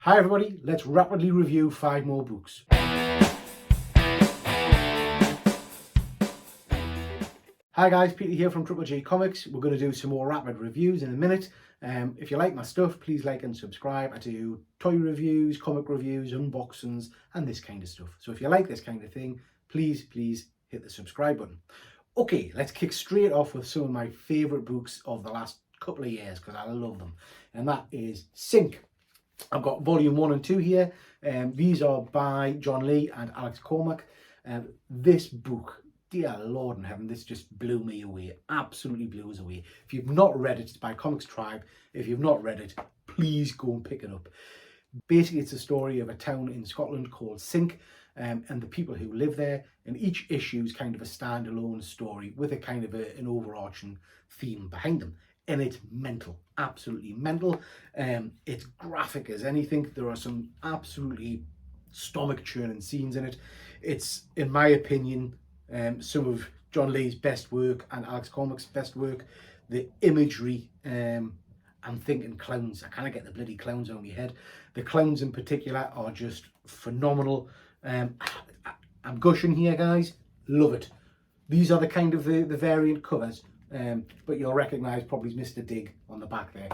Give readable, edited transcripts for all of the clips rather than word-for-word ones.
Hi everybody, let's rapidly review 5 more books. Hi guys, Peter here from Triple G Comics. We're going to do some more rapid reviews in a minute. If you like my stuff, please like and subscribe. I do toy reviews, comic reviews, unboxings and this kind of stuff. So if you like this kind of thing, please hit the subscribe button. Okay, let's kick straight off with some of my favourite books of the last couple of years because I love them. And that is Sink. I've got volume 1 and 2 here. These are by John Lee and Alex Cormack. This book, dear Lord in heaven, this just blew me away. Absolutely blew us away. If you've not read it, it's by Comics Tribe. If you've not read it, please go and pick it up. Basically, it's a story of a town in Scotland called Sink and the people who live there. And each issue is kind of a standalone story with a kind of an overarching theme behind them. And it's mental, absolutely mental. It's graphic as anything. There are some absolutely stomach churning scenes in it. It's, in my opinion, some of John Lee's best work and Alex Cormack's best work. The imagery, I'm thinking clowns. I kind of get the bloody clowns on my head. The clowns in particular are just phenomenal. I'm gushing here, guys. Love it. These are the kind of the variant covers. But you'll recognise probably Mr. Dig on the back there.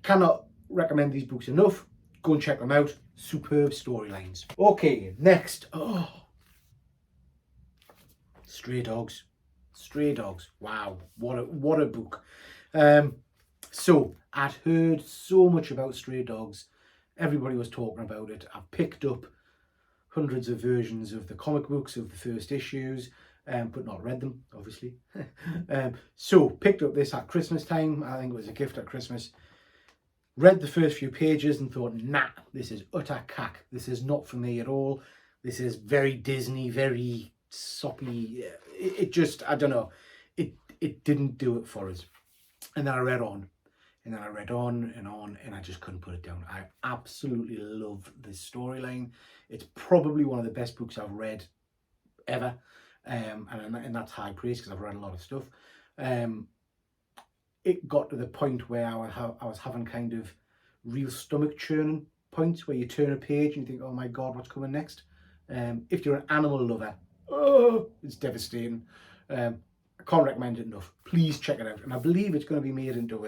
Cannot recommend these books enough. Go and check them out. Superb storylines. Okay, next. Oh, Stray Dogs. Stray Dogs. Wow, what a book. So I'd heard so much about Stray Dogs. Everybody was talking about it. I picked up hundreds of versions of the comic books of the first issues. But not read them, obviously. So picked up this at Christmas time. I think it was a gift at Christmas. Read the first few pages and thought, nah, this is utter cack. This is not for me at all. This is very Disney, very soppy. It just, I don't know. It didn't do it for us. And then I read on. And then I read on, and I just couldn't put it down. I absolutely love this storyline. It's probably one of the best books I've read ever. And that's high praise because I've read a lot of stuff. It got to the point where I was having kind of real stomach churning points where you turn a page and you think, oh my God, what's coming next? If you're an animal lover, oh, it's devastating. I can't recommend it enough. Please check it out. And I believe it's going to be made into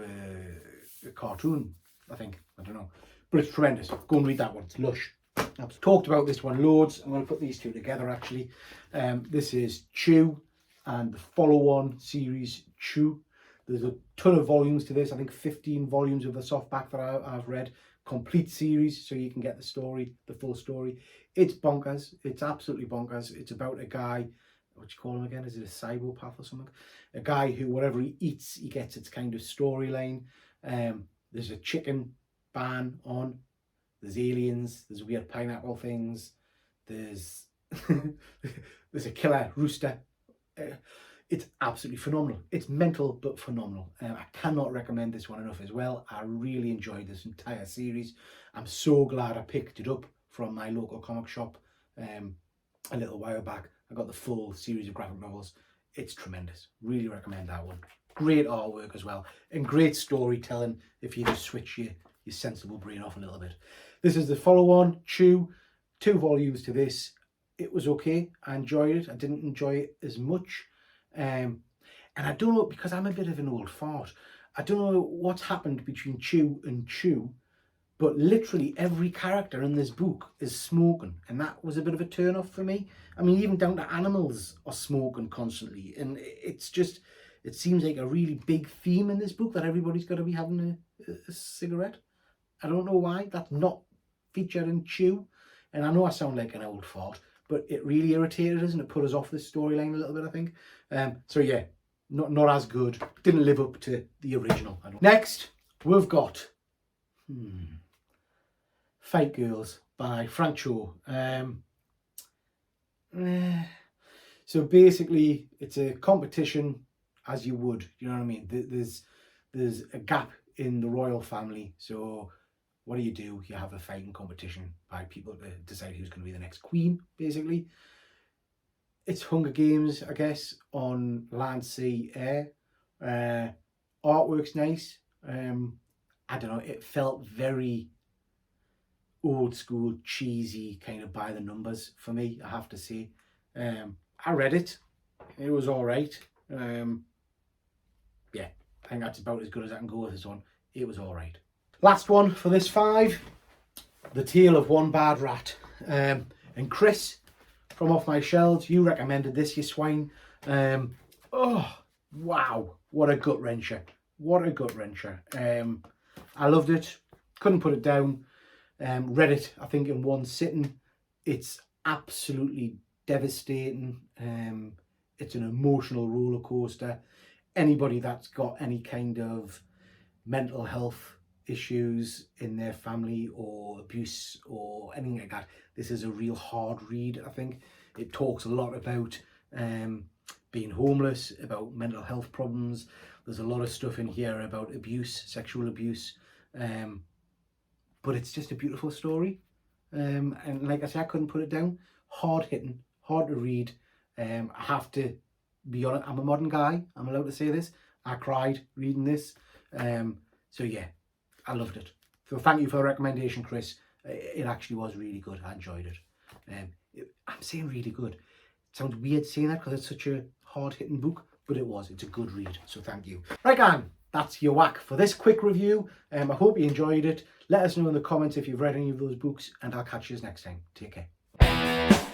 a cartoon, I think. I don't know. But it's tremendous. Go and read that one. It's lush. I've talked about this one loads. I'm going to put these two together actually. This is Chew and the follow-on series Chew. There's a ton of volumes to this. I think 15 volumes of the softback that I've read. Complete series, so you can get the story, the full story. It's bonkers. It's absolutely bonkers. It's about a guy, what do you call him again? Is it a psychopath or something? A guy who whatever he eats, he gets its kind of storyline. There's a chicken ban on. There's aliens, there's weird pineapple things, there's there's a killer rooster. It's absolutely phenomenal. It's mental, but phenomenal. I cannot recommend this one enough as well. I really enjoyed this entire series. I'm so glad I picked it up from my local comic shop a little while back. I got the full series of graphic novels. It's tremendous. Really recommend that one. Great artwork as well, and great storytelling if you just switch your sensible brain off a little bit. This is the follow-on, Chew. 2 volumes to this. It was okay. I enjoyed it. I didn't enjoy it as much. And I don't know, because I'm a bit of an old fart, I don't know what's happened between Chew and Chew, but literally every character in this book is smoking. And that was a bit of a turn-off for me. I mean, even down to animals are smoking constantly. And it's just, it seems like a really big theme in this book that everybody's got to be having a cigarette. I don't know why that's not featured in Chew. And I know I sound like an old fart, but it really irritated us and it put us off this storyline a little bit, I think. So yeah, not as good. Didn't live up to the original. Next, we've got Fight Girls by Frank Cho. So basically, it's a competition as you would, you know what I mean? There's a gap in the royal family, so what do? You have a fighting competition by people to decide who's going to be the next queen, basically. It's Hunger Games, I guess, on land, sea, air. Artwork's nice. I don't know, it felt very old school, cheesy, kind of by the numbers for me, I have to say. I read it. It was all right. Yeah, I think that's about as good as I can go with this one. It was all right. Last one for this 5, The Tale of One Bad Rat. And Chris, from Off My Shelves, you recommended this, you swine. Oh, wow. What a gut wrencher. What a gut wrencher. I loved it. Couldn't put it down. Read it, I think, in one sitting. It's absolutely devastating. It's an emotional roller coaster. Anybody that's got any kind of mental health issues in their family or abuse or anything like that, this is a real hard read, I think. It talks a lot about being homeless, about mental health problems. There's a lot of stuff in here about abuse, sexual abuse. But it's just a beautiful story. And like I said, I couldn't put it down. Hard hitting, hard to read. I have to be honest, I'm a modern guy. I'm allowed to say this. I cried reading this. So yeah, I loved it. So thank you for the recommendation, Chris. It actually was really good. I enjoyed it. I'm saying really good. It sounds weird saying that because it's such a hard-hitting book, but it was. It's a good read, so thank you. Right, gang, that's your whack for this quick review. I hope you enjoyed it. Let us know in the comments if you've read any of those books, and I'll catch you next time. Take care.